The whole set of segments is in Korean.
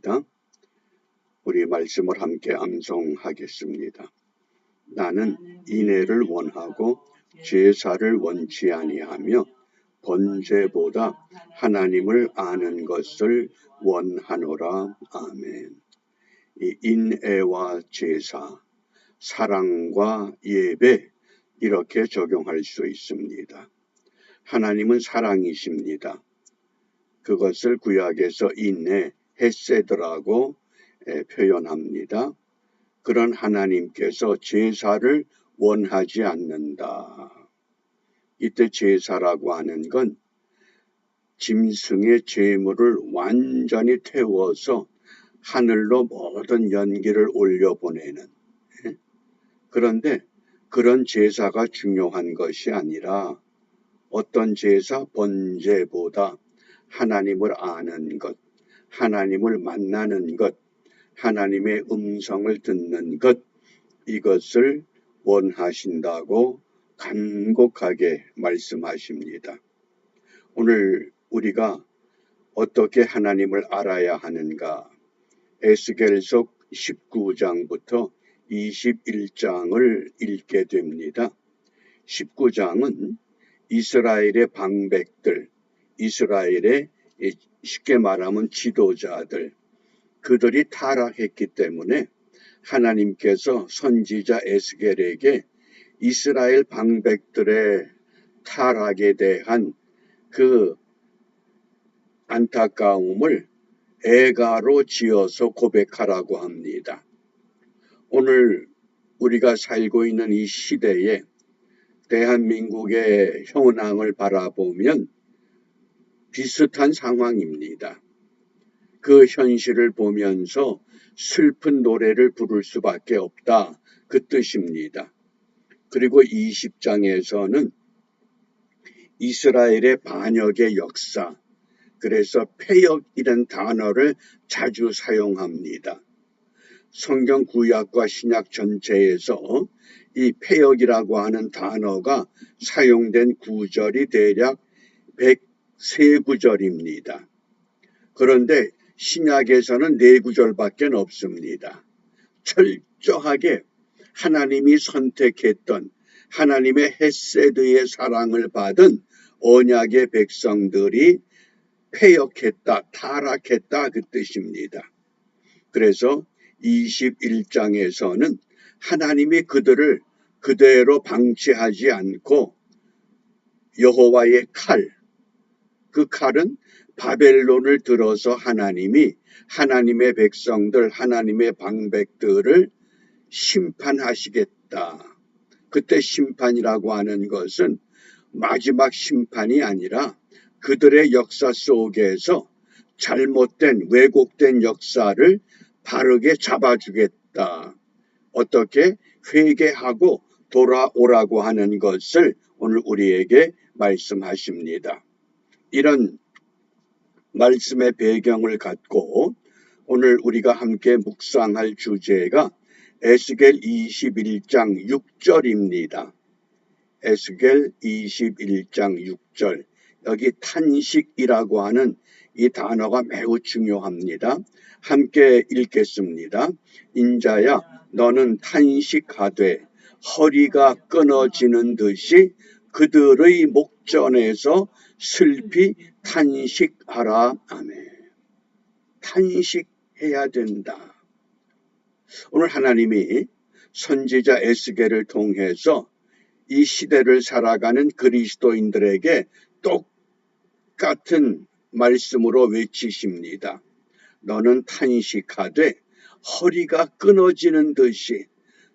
있습니다. 우리 말씀을 함께 암송하겠습니다. 나는 인애를 원하고 제사를 원치 아니하며 번제보다 하나님을 아는 것을 원하노라. 아멘. 이 인애와 제사, 사랑과 예배 이렇게 적용할 수 있습니다. 하나님은 사랑이십니다. 그것을 구약에서 인애, 헤세드라고 표현합니다. 그런 하나님께서 제사를 원하지 않는다. 이때 제사라고 하는 건 짐승의 제물을 완전히 태워서 하늘로 모든 연기를 올려보내는, 그런데 그런 제사가 중요한 것이 아니라 어떤 제사, 번제보다 하나님을 아는 것, 하나님을 만나는 것, 하나님의 음성을 듣는 것, 이것을 원하신다고 간곡하게 말씀하십니다. 오늘 우리가 어떻게 하나님을 알아야 하는가? 에스겔서 19장부터 21장을 읽게 됩니다. 19장은 이스라엘의 방백들, 이스라엘의 쉽게 말하면 지도자들, 그들이 타락했기 때문에 하나님께서 선지자 에스겔에게 이스라엘 방백들의 타락에 대한 그 안타까움을 애가로 지어서 고백하라고 합니다. 오늘 우리가 살고 있는 이 시대에 대한민국의 현황을 바라보면 비슷한 상황입니다. 그 현실을 보면서 슬픈 노래를 부를 수밖에 없다, 그 뜻입니다. 그리고 20장에서는 이스라엘의 반역의 역사, 그래서 패역이라는 단어를 자주 사용합니다. 성경 구약과 신약 전체에서 이 패역이라고 하는 단어가 사용된 구절이 대략 103구절입니다. 그런데 신약에서는 4구절밖에 없습니다. 철저하게 하나님이 선택했던 하나님의 헤세드의 사랑을 받은 언약의 백성들이 패역했다, 타락했다, 그 뜻입니다. 그래서 21장에서는 하나님이 그들을 그대로 방치하지 않고 여호와의 칼, 그 칼은 바벨론을 들어서 하나님이 하나님의 백성들, 하나님의 방백들을 심판하시겠다. 그때 심판이라고 하는 것은 마지막 심판이 아니라 그들의 역사 속에서 잘못된 왜곡된 역사를 바르게 잡아주겠다. 어떻게 회개하고 돌아오라고 하는 것을 오늘 우리에게 말씀하십니다. 이런 말씀의 배경을 갖고 오늘 우리가 함께 묵상할 주제가 에스겔 21장 6절입니다. 에스겔 21장 6절. 여기 탄식이라고 하는 이 단어가 매우 중요합니다. 함께 읽겠습니다. 인자야, 너는 탄식하되 허리가 끊어지는 듯이 그들의 목전에서 슬피 탄식하라. 아멘. 탄식해야 된다. 오늘 하나님이 선지자 에스겔을 통해서 이 시대를 살아가는 그리스도인들에게 똑같은 말씀으로 외치십니다. 너는 탄식하되 허리가 끊어지는 듯이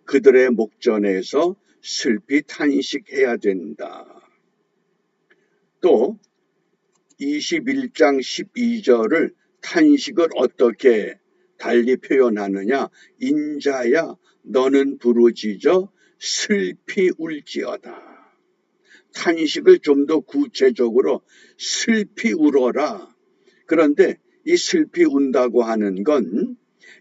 그들의 목전에서 슬피 탄식해야 된다. 또 21장 12절을 탄식을 어떻게 달리 표현하느냐? 인자야, 너는 부르짖어 슬피 울지어다. 탄식을 좀 더 구체적으로 슬피 울어라. 그런데 이 슬피 운다고 하는 건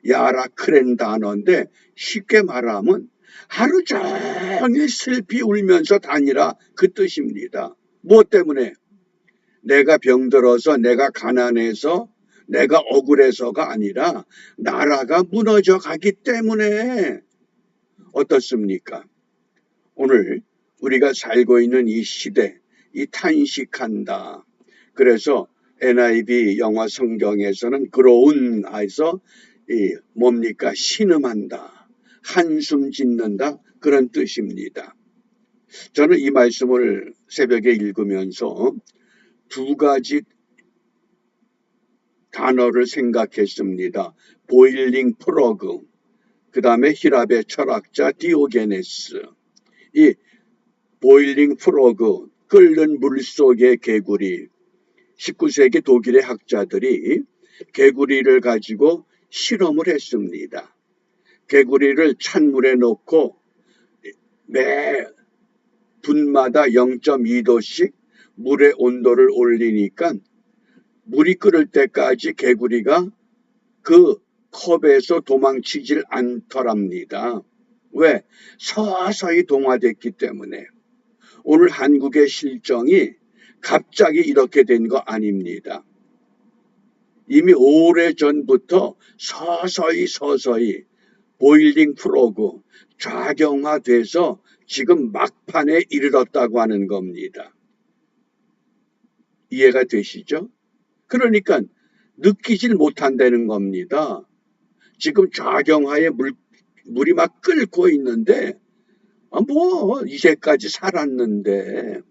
야라크렌 단어인데 쉽게 말하면 하루 종일 슬피 울면서 다니라, 그 뜻입니다. 무엇 때문에? 내가 병들어서, 내가 가난해서, 내가 억울해서가 아니라 나라가 무너져 가기 때문에. 어떻습니까? 오늘 우리가 살고 있는 이 시대, 이 탄식한다. 그래서 NIV 영화 성경에서는 groan해서 뭡니까? 신음한다. 한숨 짓는다. 그런 뜻입니다. 저는 이 말씀을 새벽에 읽으면서 두 가지 단어를 생각했습니다. 보일링 프로그, 그 다음에 히랍의 철학자 디오게네스. 이 보일링 프로그, 끓는 물 속의 개구리. 19세기 독일의 학자들이 개구리를 가지고 실험을 했습니다. 개구리를 찬물에 넣고 매 분마다 0.2도씩 물의 온도를 올리니까 물이 끓을 때까지 개구리가 그 컵에서 도망치질 않더랍니다. 왜? 서서히 동화됐기 때문에. 오늘 한국의 실정이 갑자기 이렇게 된 거 아닙니다. 이미 오래전부터 서서히 보일링 프로그 좌경화돼서 지금 막판에 이르렀다고 하는 겁니다. 이해가 되시죠? 그러니까 느끼질 못한다는 겁니다. 지금 좌경화에 물이 막 끓고 있는데 이제까지 살았는데.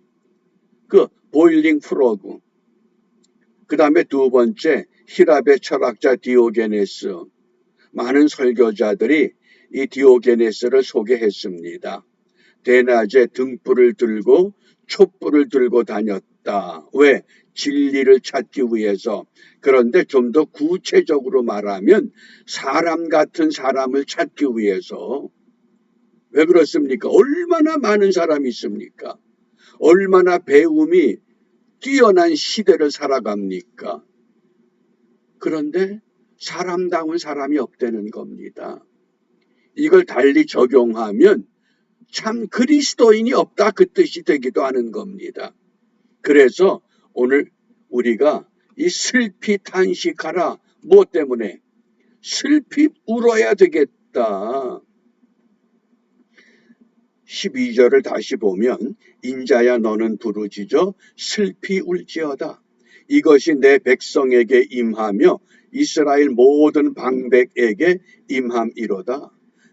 그 보일링 프로그. 그 다음에 두 번째 히랍의 철학자 디오게네스. 많은 설교자들이 이 디오게네스를 소개했습니다. 대낮에 등불을 들고 촛불을 들고 다녔다. 왜? 진리를 찾기 위해서. 그런데 좀 더 구체적으로 말하면 사람 같은 사람을 찾기 위해서. 왜 그렇습니까? 얼마나 많은 사람이 있습니까? 얼마나 배움이 뛰어난 시대를 살아갑니까? 그런데 사람다운 사람이 없다는 겁니다. 이걸 달리 적용하면 참 그리스도인이 없다, 그 뜻이 되기도 하는 겁니다. 그래서 오늘 우리가 이 슬피 탄식하라. 무엇 때문에? 슬피 울어야 되겠다. 12절을 다시 보면 인자야 너는 부르짖어 슬피 울지어다. 이것이 내 백성에게 임하며 이스라엘 모든 방백에게 임함이로다.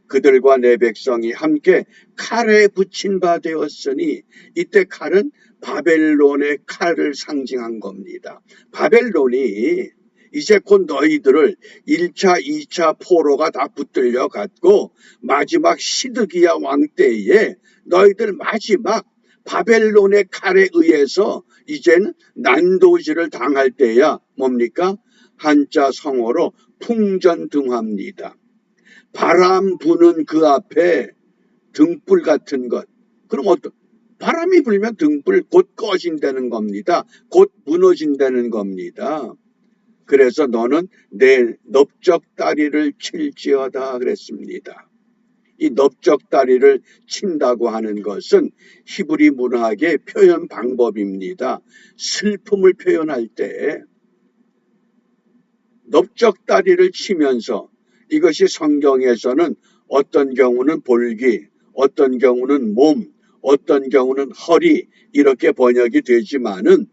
그들과 내 백성이 함께 칼에 붙인 바 되었으니. 이때 칼은 바벨론의 칼을 상징한 겁니다. 바벨론이 이제 곧 너희들을 1차, 2차 포로가 다 붙들려 갔고 마지막 시드기야 왕 때에 너희들 마지막 바벨론의 칼에 의해서 이제는 난도질을 당할 때야 뭡니까? 한자 성어로 풍전등화입니다. 바람 부는 그 앞에 등불 같은 것. 그럼 바람이 불면 등불 곧 꺼진다는 겁니다. 곧 무너진다는 겁니다. 그래서 너는 내 넓적다리를 칠지어다 그랬습니다. 이 넓적다리를 친다고 하는 것은 히브리 문학의 표현 방법입니다. 슬픔을 표현할 때 넓적다리를 치면서, 이것이 성경에서는 어떤 경우는 볼기, 어떤 경우는 몸, 어떤 경우는 허리 이렇게 번역이 되지만은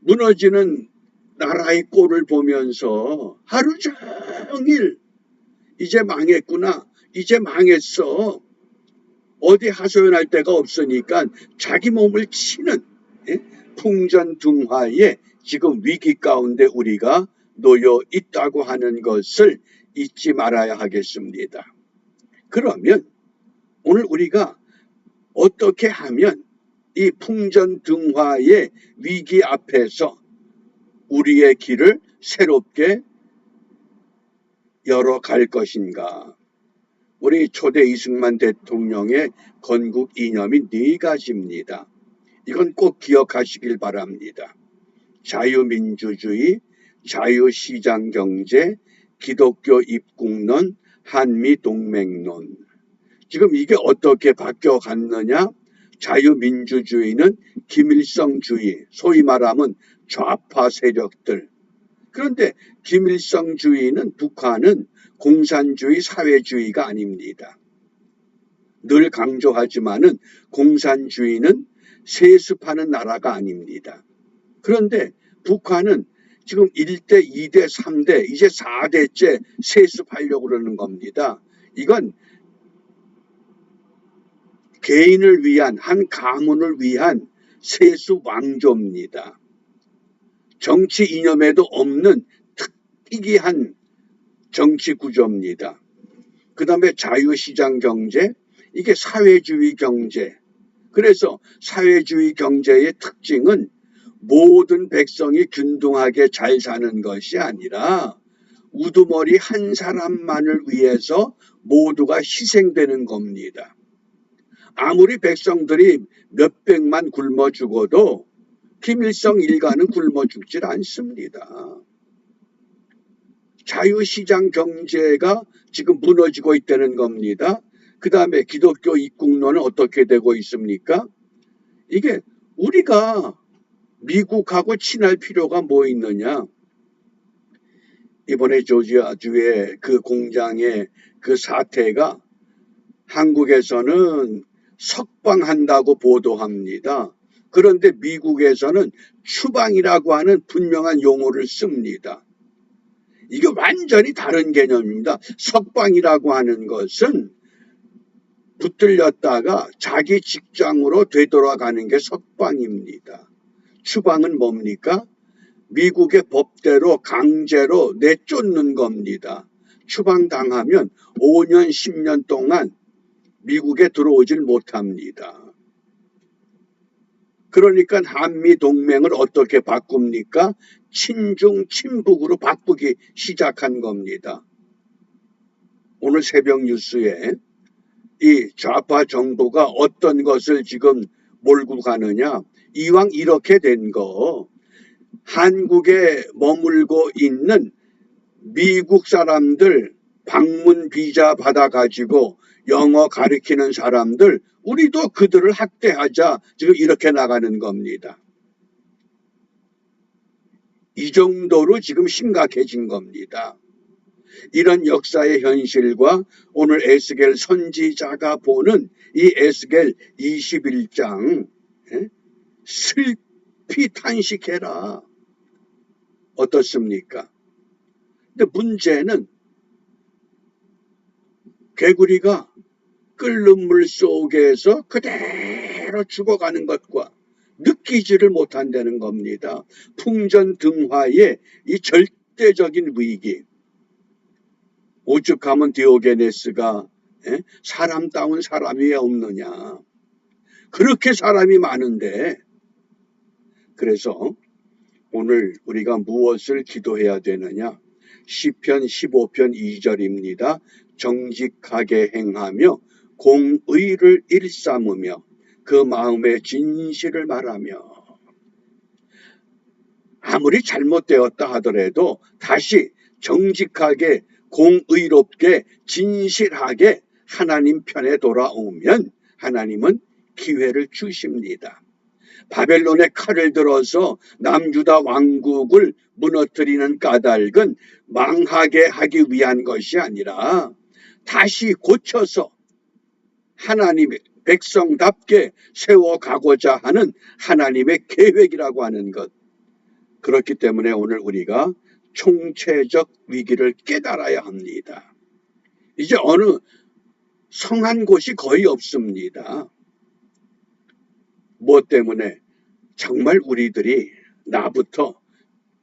무너지는 나라의 꼴을 보면서 하루 종일 이제 망했구나, 이제 망했어, 어디 하소연할 데가 없으니까 자기 몸을 치는 풍전등화에 지금 위기 가운데 우리가 놓여 있다고 하는 것을 잊지 말아야 하겠습니다. 그러면 오늘 우리가 어떻게 하면 이 풍전등화의 위기 앞에서 우리의 길을 새롭게 열어갈 것인가? 우리 초대 이승만 대통령의 건국 이념이 4가지입니다. 이건 꼭 기억하시길 바랍니다. 자유민주주의, 자유시장경제, 기독교 입국론, 한미동맹론. 지금 이게 어떻게 바뀌어갔느냐? 자유민주주의는 김일성주의, 소위 말하면 좌파 세력들, 그런데 김일성주의는 북한은 공산주의 사회주의가 아닙니다. 늘 강조하지만은 공산주의는 세습하는 나라가 아닙니다. 그런데 북한은 지금 1대, 2대, 3대, 이제 4대째 세습하려고 그러는 겁니다. 이건 개인을 위한, 한 가문을 위한 세습 왕조입니다. 정치 이념에도 없는 특이한 정치 구조입니다. 그 다음에 자유시장 경제, 이게 사회주의 경제. 그래서 사회주의 경제의 특징은 모든 백성이 균등하게 잘 사는 것이 아니라 우두머리 한 사람만을 위해서 모두가 희생되는 겁니다. 아무리 백성들이 몇백만 굶어 죽어도 김일성 일가는 굶어 죽질 않습니다. 자유시장 경제가 지금 무너지고 있다는 겁니다. 그 다음에 기독교 입국론은 어떻게 되고 있습니까? 이게 우리가 미국하고 친할 필요가 뭐 있느냐? 이번에 조지아주의 그 공장의 그 사태가 한국에서는 석방한다고 보도합니다. 그런데 미국에서는 추방이라고 하는 분명한 용어를 씁니다. 이게 완전히 다른 개념입니다. 석방이라고 하는 것은 붙들렸다가 자기 직장으로 되돌아가는 게 석방입니다. 추방은 뭡니까? 미국의 법대로 강제로 내쫓는 겁니다. 추방당하면 5년, 10년 동안 미국에 들어오질 못합니다. 그러니까 한미동맹을 어떻게 바꿉니까? 친중, 친북으로 바꾸기 시작한 겁니다. 오늘 새벽 뉴스에 이 좌파 정부가 어떤 것을 지금 몰고 가느냐. 이왕 이렇게 된 거, 한국에 머물고 있는 미국 사람들 방문 비자 받아가지고 영어 가르치는 사람들, 우리도 그들을 학대하자. 지금 이렇게 나가는 겁니다. 이 정도로 지금 심각해진 겁니다. 이런 역사의 현실과 오늘 에스겔 선지자가 보는 이 에스겔 21장 슬피 탄식해라. 어떻습니까? 근데 문제는 개구리가 끓는 물 속에서 그대로 죽어가는 것과 느끼지를 못한다는 겁니다. 풍전등화의 이 절대적인 위기. 오죽하면 디오게네스가 사람다운 사람이 왜 없느냐. 그렇게 사람이 많은데. 그래서 오늘 우리가 무엇을 기도해야 되느냐. 시편 15편 2절입니다. 정직하게 행하며 공의를 일삼으며 그 마음의 진실을 말하며. 아무리 잘못되었다 하더라도 다시 정직하게 공의롭게 진실하게 하나님 편에 돌아오면 하나님은 기회를 주십니다. 바벨론의 칼을 들어서 남유다 왕국을 무너뜨리는 까닭은 망하게 하기 위한 것이 아니라 다시 고쳐서 하나님의 백성답게 세워가고자 하는 하나님의 계획이라고 하는 것. 그렇기 때문에 오늘 우리가 총체적 위기를 깨달아야 합니다. 이제 어느 성한 곳이 거의 없습니다. 무엇 때문에? 정말 우리들이 나부터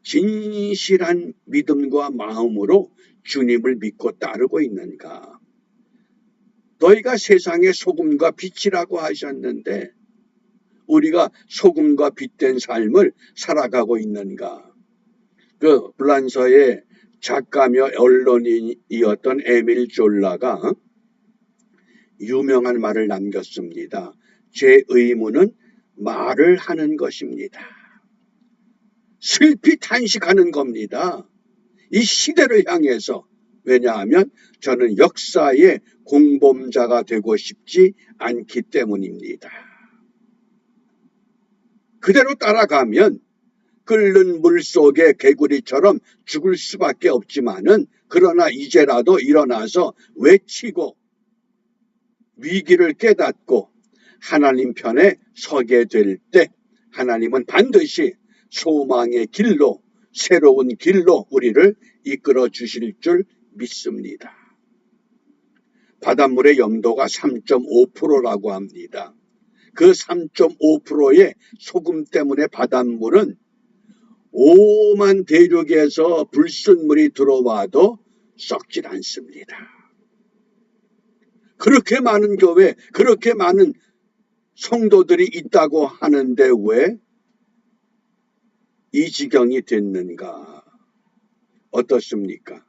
진실한 믿음과 마음으로 주님을 믿고 따르고 있는가? 너희가 세상의 소금과 빛이라고 하셨는데 우리가 소금과 빛된 삶을 살아가고 있는가? 그 불란서의 작가며 언론인이었던 에밀 졸라가 유명한 말을 남겼습니다. 제 의무는 말을 하는 것입니다. 슬피 탄식하는 겁니다. 이 시대를 향해서. 왜냐하면 저는 역사의 공범자가 되고 싶지 않기 때문입니다. 그대로 따라가면 끓는 물 속에 개구리처럼 죽을 수밖에 없지만은 그러나 이제라도 일어나서 외치고 위기를 깨닫고 하나님 편에 서게 될 때 하나님은 반드시 소망의 길로 새로운 길로 우리를 이끌어 주실 줄 믿습니다. 바닷물의 염도가 3.5%라고 합니다. 그 3.5%의 소금 때문에 바닷물은 오만 대륙에서 불순물이 들어와도 썩질 않습니다. 그렇게 많은 교회, 그렇게 많은 성도들이 있다고 하는데 왜 이 지경이 됐는가? 어떻습니까?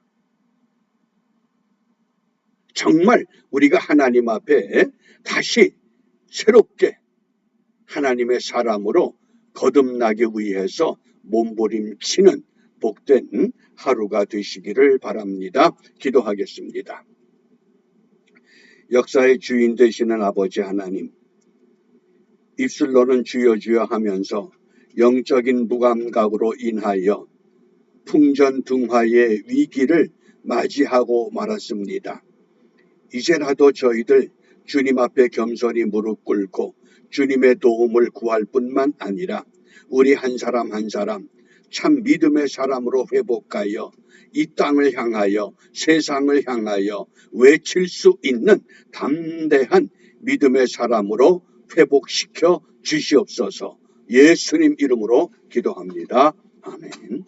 정말 우리가 하나님 앞에 다시 새롭게 하나님의 사람으로 거듭나기 위해서 몸부림치는 복된 하루가 되시기를 바랍니다. 기도하겠습니다. 역사의 주인 되시는 아버지 하나님, 입술로는 주여 주여 하면서 영적인 무감각으로 인하여 풍전등화의 위기를 맞이하고 말았습니다. 이제라도 저희들 주님 앞에 겸손히 무릎 꿇고 주님의 도움을 구할 뿐만 아니라 우리 한 사람 한 사람 참 믿음의 사람으로 회복하여 이 땅을 향하여 세상을 향하여 외칠 수 있는 담대한 믿음의 사람으로 회복시켜 주시옵소서. 예수님 이름으로 기도합니다. 아멘.